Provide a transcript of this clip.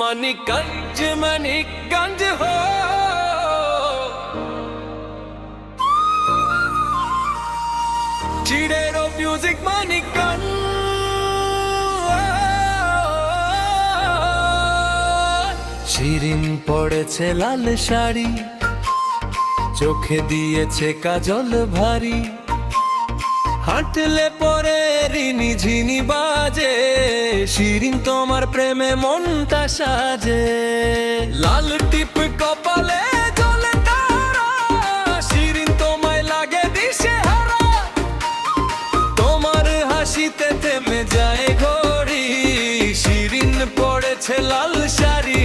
মানিকগঞ্জ মানিকগঞ্জ হো চিড়ের মিউজিক মানিকগঞ্জ শিরিন পড়েছে লাল শাড়ি, চোখে দিয়েছে কাজল ভারী, হাঁটলে পরে রিনি ঝিনি বাজে, শিরিন তোমার প্রেমে মনটা সাজে। লাল টিপ কপালে জ্বলে তারা, শিরিন তোমায় লাগে দিশেহারা, তোমার হাসিতে থেমে যায় ঘড়ি, শিরিন পড়েছে লাল শাড়ি।